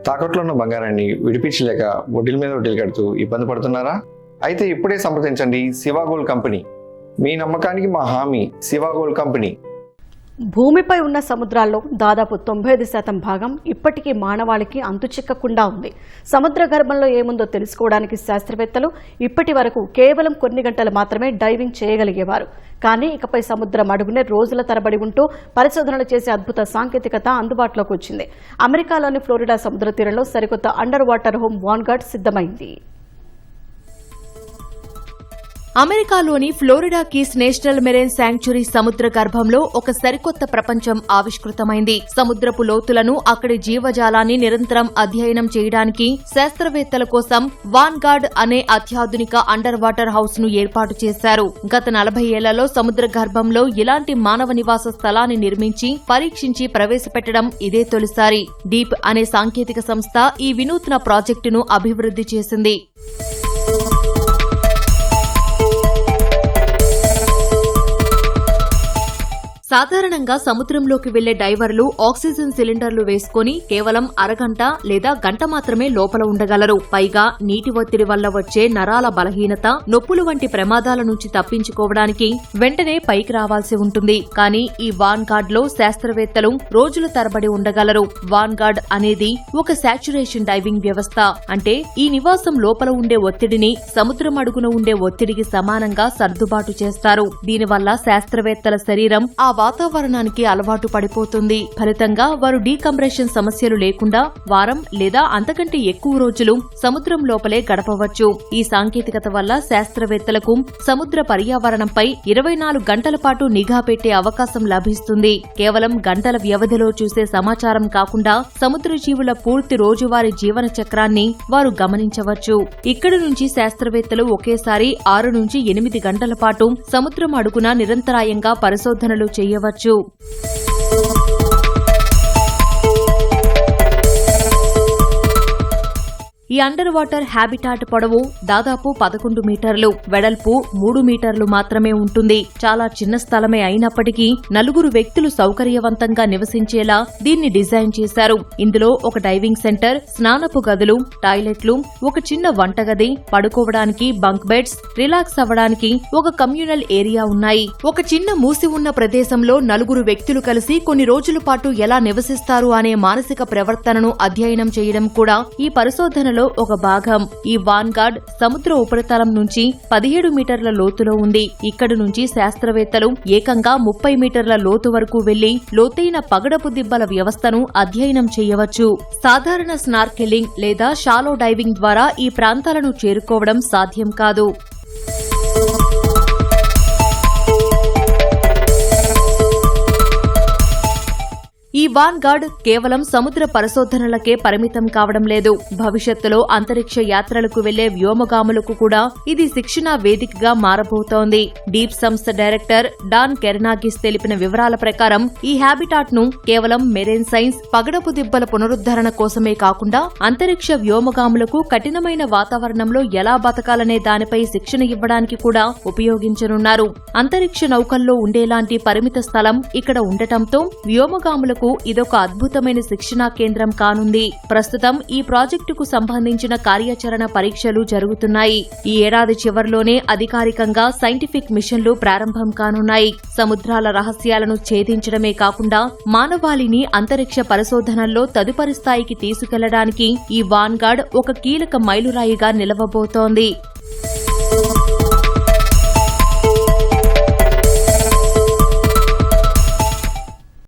తాకట్లో ఉన్న బంగారాన్ని విడిపించలేక వడ్డీల మీద వడ్డీలు కడుతూ ఇబ్బంది పడుతున్నారా? అయితే ఇప్పుడే సంప్రదించండి శివ గోల్డ్ కంపెనీ. మీ నమ్మకానికి మా హామీ శివ గోల్డ్ కంపెనీ. భూమిపై ఉన్న సముద్రాల్లో దాదాపు 95% భాగం ఇప్పటికీ మానవాళికి అంతుచిక్కకుండా ఉంది. సముద్ర గర్భంలో ఏముందో తెలుసుకోవడానికి శాస్త్రవేత్తలు ఇప్పటి వరకు కేవలం కొన్ని గంటలు మాత్రమే డైవింగ్ చేయగలిగేవారు. కానీ ఇకపై సముద్రం అడుగునే రోజుల తరబడి ఉంటూ పరిశోధనలు చేసే అద్భుత సాంకేతికత అందుబాటులోకి వచ్చింది. అమెరికాలోని ఫ్లోరిడా సముద్ర తీరంలో సరికొత్త అండర్ వాటర్ హోమ్ వాన్గార్డ్ సిద్ధమైంది. అమెరికాలోని Florida keys national marine sanctuary సముద్ర గర్భంలో ఒక సరికొత్త ప్రపంచం ఆవిష్కృతమైంది. సముద్రపు లోతులను, అక్కడి జీవజాలాన్ని నిరంతరం అధ్యయనం చేయడానికి శాస్త్రవేత్తల కోసం వాన్గార్డ్ అనే అత్యాధునిక అండర్ వాటర్ హౌస్ ను ఏర్పాటు చేశారు. గత 40 ఏళ్లలో సముద్ర గర్భంలో ఇలాంటి మానవ నివాస స్థలాన్ని నిర్మించి పరీక్షించి ప్రవేశపెట్టడం ఇదే తొలిసారి. డీప్ అనే సాంకేతిక సంస్థ ఈ వినూత్న ప్రాజెక్టును అభివృద్ధి చేసింది. సాధారణంగా సముద్రంలోకి వెళ్లే డైవర్లు ఆక్సిజన్ సిలిండర్లు వేసుకుని కేవలం అరగంట లేదా గంట మాత్రమే లోపల ఉండగలరు. పైగా నీటి ఒత్తిడి వల్ల వచ్చే నరాల బలహీనత, నొప్పులు వంటి ప్రమాదాల నుంచి తప్పించుకోవడానికి వెంటనే పైకి రావాల్సి ఉంటుంది. కానీ ఈ వాన్గార్డ్ లో శాస్త్రవేత్తలు రోజుల తరబడి ఉండగలరు. వాన్గార్డ్ అనేది ఒక సాచ్యురేషన్ డైవింగ్ వ్యవస్థ. అంటే ఈ నివాసం లోపల ఉండే ఒత్తిడిని సముద్రం అడుగున ఉండే ఒత్తిడికి సమానంగా సర్దుబాటు చేస్తారు. దీనివల్ల శాస్త్రవేత్తల శరీరం ఆ వాతావరణానికి అలవాటు పడిపోతుంది. ఫలితంగా వారు డీకంప్రెషన్ సమస్యలు లేకుండా వారం లేదా అంతకంటే ఎక్కువ రోజులు సముద్రం లోపలే గడపవచ్చు. ఈ సాంకేతికత వల్ల శాస్త్రవేత్తలకు సముద్ర పర్యావరణంపై 24 గంటల పాటు నిఘా పెట్టే అవకాశం లభిస్తుంది. కేవలం గంటల వ్యవధిలో చూసే సమాచారం కాకుండా సముద్ర జీవుల పూర్తి రోజువారీ జీవన చక్రాన్ని వారు గమనించవచ్చు. ఇక్కడి నుంచి శాస్త్రవేత్తలు ఒకేసారి 6 నుంచి 8 గంటల పాటు సముద్రం అడుగున నిరంతరాయంగా పరిశోధనలు చేయవచ్చు. ఈ అండర్ వాటర్ హ్యాబిటాట్ పొడవు దాదాపు 11 మీటర్లు, వెడల్పు 3 మీటర్లు మాత్రమే ఉంటుంది. చాలా చిన్న స్థలమే అయినప్పటికీ 4 వ్యక్తులు సౌకర్యవంతంగా నివసించేలా దీన్ని డిజైన్ చేశారు. ఇందులో ఒక డైవింగ్ సెంటర్, స్నానపు గదులు, టాయిలెట్లు, ఒక చిన్న వంటగది, పడుకోవడానికి బంక్ బెడ్స్, రిలాక్స్ అవ్వడానికి ఒక కమ్యూనల్ ఏరియా ఉన్నాయి. ఒక చిన్న మూసి ఉన్న ప్రదేశంలో 4 వ్యక్తులు కలిసి కొన్ని రోజుల పాటు ఎలా నివసిస్తారు అనే మానసిక ప్రవర్తనను అధ్యయనం చేయడం కూడా ఈ పరిశోధనలో ఒక భాగం. ఈ వాన్గార్డ్ సముద్ర ఉపరితలం నుంచి 17 మీటర్ల లోతులో ఉంది. ఇక్కడి నుంచి శాస్త్రవేత్తలు ఏకంగా 30 మీటర్ల లోతు వరకు వెళ్లి లోతైన పగడపు దిబ్బల వ్యవస్థను అధ్యయనం చేయవచ్చు. సాధారణ స్నార్కెలింగ్ లేదా షాలో డైవింగ్ ద్వారా ఈ ప్రాంతాలను చేరుకోవడం సాధ్యం కాదు. ఈ వాన్గార్డ్ కేవలం సముద్ర పరిశోధనలకే పరిమితం కావడం లేదు. భవిష్యత్తులో అంతరిక్ష యాత్రలకు వెళ్లే వ్యోమగాములకు కూడా ఇది శిక్షణా వేదికగా మారబోతోంది. డీప్ సంస్థ డైరెక్టర్ డాన్ కెర్నాగిస్ తెలిపిన వివరాల ప్రకారం ఈ హ్యాబిటాట్ ను కేవలం మెరైన్ సైన్స్, పగడపు దిబ్బల పునరుద్ధరణ కోసమే కాకుండా అంతరిక్ష వ్యోమగాములకు కఠినమైన వాతావరణంలో ఎలా బతకాలనే దానిపై శిక్షణ ఇవ్వడానికి కూడా ఉపయోగించనున్నారు. అంతరిక్ష నౌకల్లో ఉండేలాంటి పరిమిత స్థలం ఇక్కడ ఉండటంతో వ్యోమగాములకు ఇదొక అద్భుతమైన శిక్షణా కేంద్రం కానుంది. ప్రస్తుతం ఈ ప్రాజెక్టుకు సంబంధించిన కార్యాచరణ పరీక్షలు జరుగుతున్నాయి. ఈ ఏడాది చివర్లోనే అధికారికంగా సైంటిఫిక్ మిషన్లు ప్రారంభం కానున్నాయి. సముద్రాల రహస్యాలను ఛేదించడమే కాకుండా మానవాళిని అంతరిక్ష పరిశోధనల్లో తదుపరి స్థాయికి తీసుకెళ్లడానికి ఈ వాన్గార్డ్ ఒక కీలక మైలురాయిగా నిలవబోతోంది.